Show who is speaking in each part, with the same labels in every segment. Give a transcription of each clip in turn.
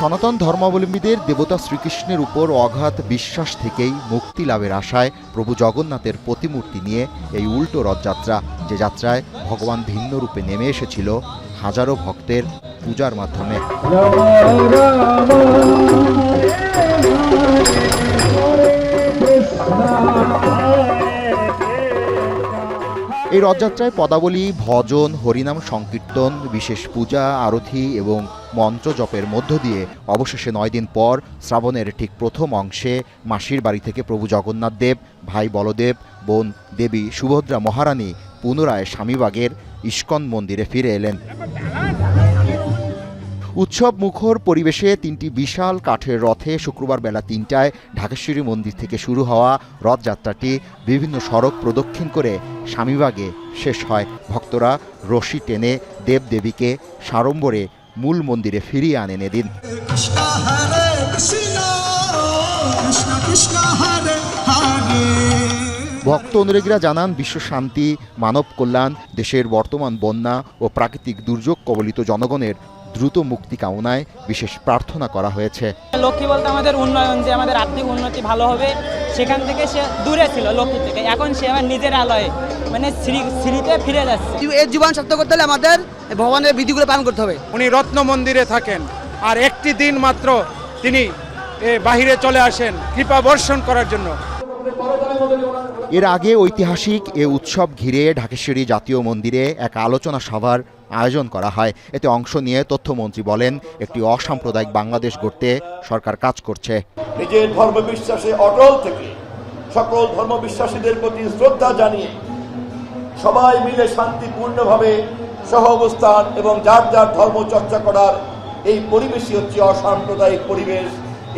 Speaker 1: সনাতন ধর্মাবলম্বীদের দেবতা শ্রীকৃষ্ণের উপর অগাধ বিশ্বাস থেকেই মুক্তি লাভের আশায় প্রভু জগন্নাথের প্রতিমূর্তি নিয়ে এই উল্টো রথযাত্রা, যে যাত্রায় ভগবান ভিন্ন রূপে নেমে এসেছিল হাজারো ভক্তের পূজার মাধ্যমে। এই রথযাত্রায় পদাবলী, ভজন, হরিনাম সংকীর্তন, বিশেষ পূজা, আরতি এবং মন্ত্র জপের মধ্য দিয়ে অবশেষে ৯ দিন পর শ্রাবণের ঠিক প্রথম অংশে মাসির বাড়ি থেকে প্রভু জগন্নাথ দেব, ভাই বলদেব, বোন দেবী সুভদ্রা মহারানী পুনরায় স্বামীবাগের ইস্কন মন্দিরে ফিরে এলেন। উৎসব মুখর পরিবেশে ৩টি বিশাল কাঠের রথে শুক্রবার বেলা ৩টায় ঢাকেশ্বরী মন্দির থেকে শুরু হওয়া রথযাত্রাটি বিভিন্ন সড়ক প্রদক্ষিণ করে স্বামীবাগে শেষ হয়। ভক্তরা রশি টেনে দেবদেবীকে সাড়ম্বরে মূল মন্দিরে ফিরিয়ে আনেন এদিন। ভক্ত অনুরাগীরা জানান, বিশ্ব শান্তি, মানব কল্যাণ, দেশের বর্তমান বন্যা ও প্রাকৃতিক দুর্যোগ কবলিত জনগণের দ্রুত মুক্তি কামনায় বিশেষ প্রার্থনা করা হয়েছে।
Speaker 2: লক্ষ্মী বলতে আমাদের উন্নয়ন, যে আমাদের আর্থিক উন্নতি ভালো হবে, সেখান থেকে সে দূরে ছিল লক্ষ্মী থেকে, এখন সে আমার নিজের আলয়ে মানে শ্রীতে ফিরে যাচ্ছে।
Speaker 3: এই জীবন সার্থক করতে হলে আমাদের ভগবানের বিধিগুলো পালন করতে হবে।
Speaker 4: উনি রত্ন মন্দিরে থাকেন, আর একটি দিন মাত্র তিনি বাহিরে চলে আসেন কৃপা বর্ষণ করার জন্য।
Speaker 1: এর আগে ঐতিহাসিক এ উৎসব ঘিরে ঢাকেশ্বরী জাতীয় মন্দিরে এক আলোচনা সভার আয়োজন করা হয়। এতে অংশ নিয়ে তথ্যমন্ত্রী বলেন, একটি অসাম্প্রদায়িক বাংলাদেশ গড়তে সরকার কাজ করছে।
Speaker 5: নিজের ধর্মবিশ্বাসে অটল থেকে সকল ধর্মবিশ্বাসীদের প্রতি শ্রদ্ধা জানিয়ে সবাই মিলে শান্তিপূর্ণভাবে সহাবস্থান এবং যার যার ধর্ম চর্চা করার এই পরিবেশই হচ্ছে অসাম্প্রদায়িক পরিবেশ।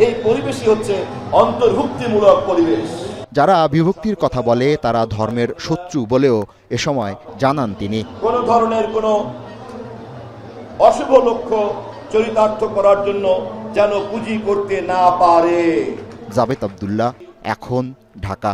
Speaker 5: এই পরিবেশই হচ্ছে অন্তর্ভুক্তিমূলক পরিবেশ।
Speaker 1: যারা বিভক্তির কথা বলে তারা ধর্মের শত্রু বলেও এ সময় জানান তিনি।
Speaker 5: কোনো ধরনের কোনো অশুভ লক্ষ্য চরিতার্থ করার জন্য যেন পুঁজি করতে না পারে।
Speaker 1: জাবেদ আব্দুল্লাহ, এখন, ঢাকা।